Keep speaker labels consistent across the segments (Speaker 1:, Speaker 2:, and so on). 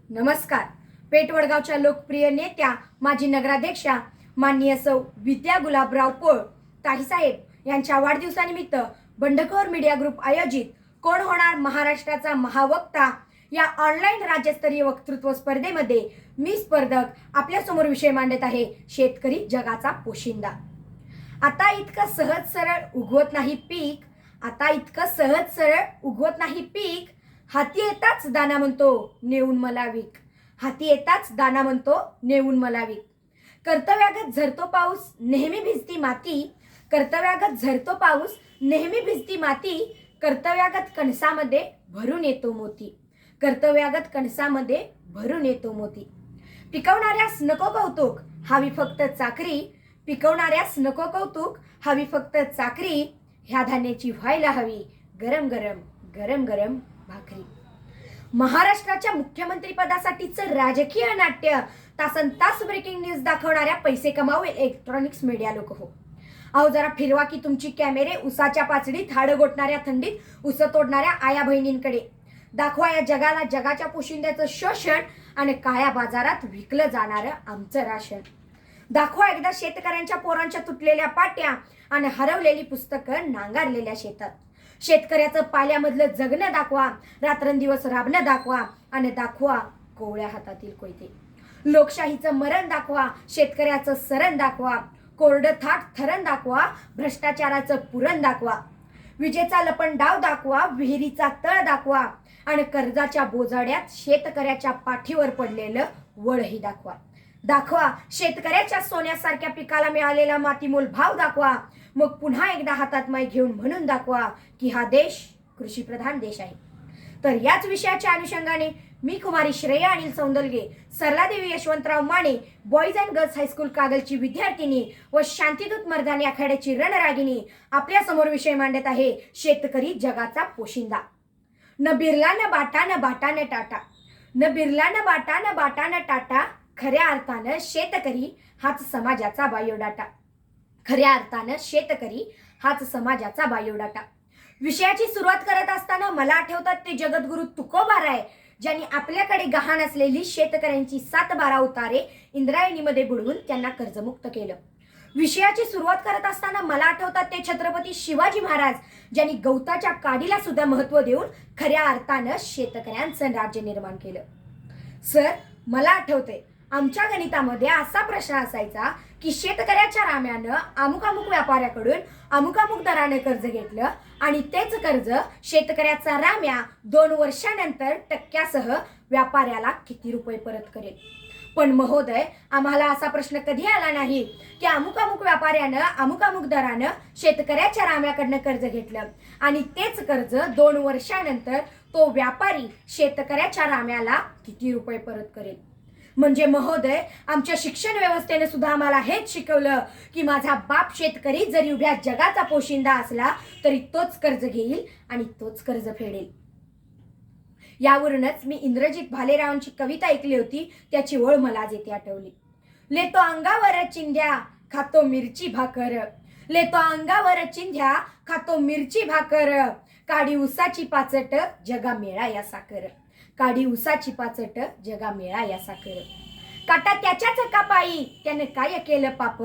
Speaker 1: नमस्कार. पेठ वडगावच्या लोकप्रिय नेत्या माजी नगराध्यक्षा माननीय सौ विद्या गुलाबराव पोळ ताईसाहेब यांच्या वाढदिवसानिमित्त बंडखोर मीडिया ग्रुप आयोजित कोण होणार महाराष्ट्राचा महावक्ता या ऑनलाईन राज्यस्तरीय वक्तृत्व स्पर्धेमध्ये मी स्पर्धक आपल्यासमोर विषय मांडत आहे. शेतकरी जगाचा पोशिंदा. आता इतकं सहज सरळ उगवत नाही पीक, आता इतकं सहज सरळ उगवत नाही पीक. हाती येताच दाना म्हणतो नेऊन मला विक, हाती येताच दाना म्हणतो नेऊन मला विक. कर्तव्यागत झरतो पाऊस नेहमी भिजती माती, कर्तव्यागत झरतो पाऊस नेहमी भिजती माती. कर्तव्यागत कणसामध्ये भरून येतो मोती, कर्तव्यागत कणसामध्ये भरून येतो मोती. पिकवणाऱ्यास नको कौतुक हवी फक्त चाकरी, पिकवणाऱ्यास नको कौतुक हवी फक्त चाकरी. ह्या धान्याची व्हायला हवी गरम गरम गरम गरम भाकरी. महाराष्ट्राच्या मुख्यमंत्री पदासाठीचं राजकीय नाट्य तासन तास ब्रेकिंग न्यूज दाखवणाऱ्या पैसे कमावू इलेक्ट्रॉनिक्स मीडिया लोक हो. अहो जरा फिरवा की तुमची कॅमेरे उसाच्या पाचडीत हाडं गोठणाऱ्या थंडीत उस तोडणाऱ्या आया बहिणींकडे. दाखवा या जगाला जगाच्या पोशिंद्याचं शोषण आणि काळ्या बाजारात विकलं जाणारं आमचं राशन. दाखवा एकदा शेतकऱ्यांच्या पोरांच्या तुटलेल्या पाट्या आणि हरवलेली पुस्तकं नांगारलेल्या शेतात. शेतकऱ्याचं पाल्यामधलं जगणं दाखवा, रात्रंदिवस राबणं दाखवा आणि दाखवा कोवळ्या हातातील कोयते. लोकशाहीचं मरण दाखवा, शेतकऱ्याचं सरण दाखवा, कोरडं थाट थरण दाखवा, भ्रष्टाचाराचं पुरण दाखवा. विजेचा लपंडाव दाखवा, विहिरीचा तळ दाखवा आणि कर्जाच्या बोजाड्यात शेतकऱ्याच्या पाठीवर पडलेलं वळही दाखवा. दाखवा शेतकऱ्याच्या सोन्यासारख्या पिकाला मिळालेला मातीमोल भाव दाखवा. मग पुन्हा एकदा हातात माय घेऊन म्हणून दाखवा की हा देश कृषीप्रधान देश आहे. तर याच विषयाच्या अनुषंगाने मी Kumari Shreya Anil Saundalge, Saraladevi Yashwantrao Mane boys and girls high school कागलची विद्यार्थिनी व शांतीदूत मर्दानी आखाड्याची रणरागिनी आपल्या समोर विषय मांडत आहे. शेतकरी जगाचा पोशिंदा. न बिरला न बाटा न बाटा न टाटा, न बिरला न बाटा न बाटा न टाटा. खऱ्या अर्थानं शेतकरी हाच समाजाचा बायोडाटा, खऱ्या अर्थानं शेतकरी हाच समाजाचा बायोडाटा. विषयाची सुरुवात करत असताना मला आठवतात ते जगद्गुरु तुकोबाराय, ज्यांनी आपल्याकडे गहाण असलेली शेतकऱ्यांची 7-12 उतारे इंद्रायणीमध्ये बुडवून त्यांना कर्जमुक्त केलं. विषयाची सुरुवात करत असताना मला आठवतात ते छत्रपती शिवाजी महाराज, ज्यांनी गवताच्या काडीला सुद्धा महत्त्व देऊन खऱ्या अर्थानं शेतकऱ्यांचं राज्य निर्माण केलं. सर मला आठवते आमच्या गणितामध्ये असा प्रश्न असायचा की शेतकऱ्याच्या राम्यानं अमुक अमुक व्यापाऱ्याकडून अमुक अमुक दराने कर्ज घेतलं आणि तेच कर्ज शेतकऱ्याचा राम्या 2 वर्षानंतर टक्क्यासह व्यापाऱ्याला किती रुपये परत करेल. पण महोदय आम्हाला असा प्रश्न कधी आला नाही की अमुक अमुक व्यापाऱ्यानं अमुक अमुक दरानं शेतकऱ्याच्या राम्याकडनं कर्ज घेतलं आणि तेच कर्ज 2 वर्षानंतर तो व्यापारी शेतकऱ्याच्या राम्याला किती रुपये परत करेल. म्हणजे महोदय आमच्या शिक्षण व्यवस्थेने सुद्धा आम्हाला हेच शिकवलं की माझा बाप शेतकरी जरी उभ्या जगाचा पोशिंदा असला तरी तोच कर्ज घेईल आणि तोच कर्ज फेडेल. यावरूनच मी इंद्रजित भालेरावांची कविता ऐकली होती, त्याची ओळ मला आज येथे आठवली. लेतो अंगावर चिंध्या खातो मिरची भाकर, लेतो अंगावर चिंध्या खातो मिरची भाकर. काडी उसाची पाचट जगा मेळा या साखर, काडी उसाची पाचट जगा मेळा या साखर. काटा त्याच्याच कापाई त्याने काय केलं पाप,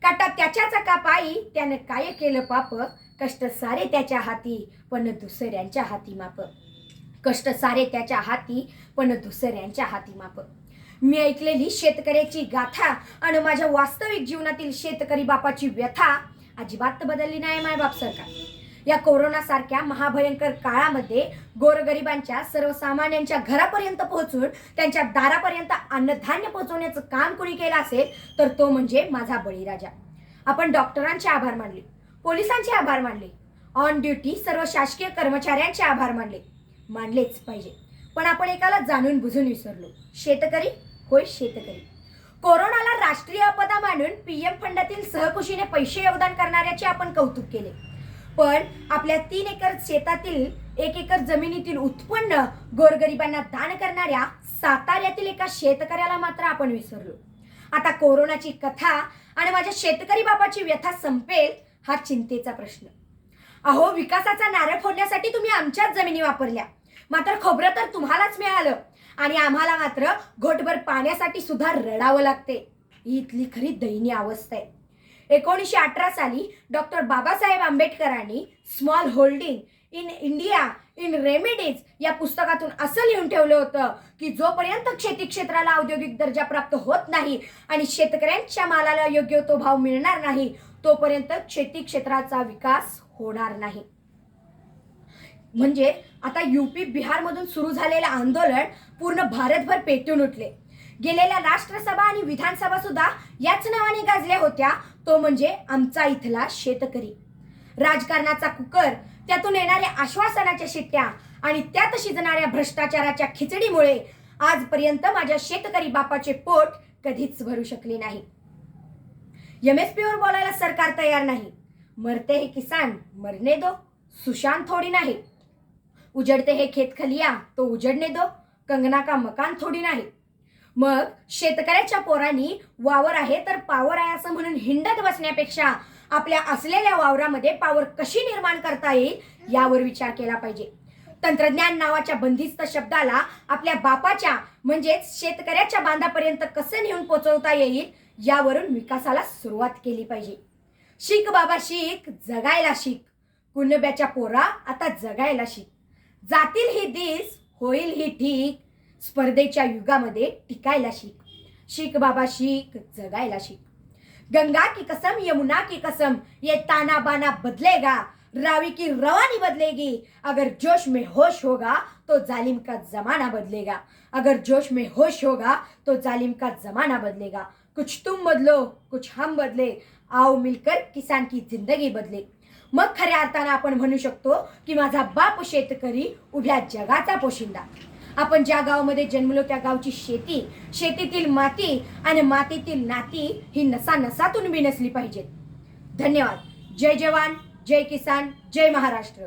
Speaker 1: काटा त्याच्याच कापाई त्याने काय केलं पाप. कष्ट सारे त्याच्या हाती पण दुसऱ्यांच्या हाती माप, कष्ट सारे त्याच्या हाती पण दुसऱ्यांच्या हाती माप. मी ऐकलेली शेतकऱ्याची गाथा आणि माझ्या वास्तविक जीवनातील शेतकरी बापाची व्यथा अजिबात बदलली नाही मायबाप सरकार. या कोरोना सारख्या महाभयंकर काळामध्ये गोरगरिबांच्या सर्वसामान्यांच्या घरापर्यंत पोहोचून त्यांच्या दारापर्यंत अन्नधान्य पोहोचवण्याचं काम कोणी केलं असेल तर तो म्हणजे माझा बळीराजा. आपण डॉक्टरांचे आभार मानले, पोलिसांचे आभार मानले, ऑन ड्युटी सर्व शासकीय कर्मचाऱ्यांचे आभार मानले, मानलेच पाहिजे. पण आपण एकाला जाणून बुजून विसरलो. शेतकरी होय शेतकरी. कोरोनाला राष्ट्रीय आपदा मानून पीएम फंडातील सहकुशीने पैसे योगदान करणाऱ्याचे आपण कौतुक केले, पण आपल्या 3 एकर शेतातील 1 एकर जमिनीतील उत्पन्न गोरगरिबांना दान करणाऱ्या साताऱ्यातील एका शेतकऱ्याला मात्र आपण विसरलो. आता कोरोनाची कथा आणि माझ्या शेतकरी बापाची व्यथा संपेल हा चिंतेचा प्रश्न. अहो विकासाचा नारळ फोडण्यासाठी तुम्ही आमच्याच जमिनी वापरल्या, मात्र खोबरं तर तुम्हालाच मिळालं आणि आम्हाला मात्र घोटभर पाण्यासाठी सुद्धा रडावं लागते. ही इथली खरी दयनीय अवस्था आहे. 1918 साली डॉक्टर बाबासाहेब आंबेडकरांनी small holding in India in remedies या पुस्तकातून असं लिहून ठेवलं होतं की जोपर्यंत शेती क्षेत्राला औद्योगिक दर्जा प्राप्त होत नाही आणि शेतकऱ्यांच्या मालाला योग्य तो भाव मिळणार नाही तोपर्यंत शेती क्षेत्राचा विकास होणार नाही. म्हणजे आता यूपी बिहारमधून सुरू झालेलं आंदोलन पूर्ण भारतभर पेटून उठले. गेलेल्या राष्ट्रसभा आणि विधानसभा सुद्धा याच नावाने गाजल्या होत्या, तो म्हणजे आमचा इथला शेतकरी. राजकारणाचा कुकर, त्यातून येणाऱ्या आश्वासनाच्या शिट्ट्या आणि त्यात शिजणाऱ्या भ्रष्टाचाराच्या खिचडीमुळे आजपर्यंत माझ्या शेतकरी बापाचे पोट कधीच भरू शकले नाही. MSP वर बोलायला सरकार तयार नाही. मरते हे किसान मरने दो, सुशांत थोडी नाही. उजड़ते हे खेत खलिया तो उजड़ने दो, कंगना का मकान थोडी नाही. मग शेतकऱ्याच्या पोरांनी वावर आहे तर पावर आहे असं म्हणून हिंडत बसण्यापेक्षा आपल्या असलेल्या वावरामध्ये पावर कशी निर्माण करता येईल यावर विचार केला पाहिजे. तंत्रज्ञान नावाच्या बंदिस्त शब्दाला आपल्या बापाच्या म्हणजेच शेतकऱ्याच्या बांधापर्यंत कसं नेऊन पोहोचवता येईल यावरून विकासाला सुरुवात केली पाहिजे. शिक बाबा शिक, जगायला शिक. कुणब्याच्या पोरा आता जगायला शिक. जातील ही दिस, होईल ही ठीक. स्पर्धेच्या युगामध्ये टिकायला शिक. शिक बाबा शिक, जगायला शिक. गंगा की कसम यमुना की कसम, ये ताना बाना बदलेगा, रावी की रवानी बदलेगी. अगर जोश में होश होगा तो जालिम का जमाना बदलेगा. अगर जोश में होश होगा तो जालिम का जमाना बदलेगा. कुछ तुम बदलो, कुछ हम बदले, आओ मिलकर किसान की जिंदगी बदले. मग खऱ्या अर्थानं आपण म्हणू शकतो की माझा बाप शेतकरी उभ्या जगाचा पोशिंदा. आपण ज्या गावामध्ये जन्मलो त्या गावची शेती, शेतीतील माती आणि मातीतील नाती ही नसा नसातून बिनसली पाहिजेत. धन्यवाद. जय जवान, जय किसान, जय महाराष्ट्र.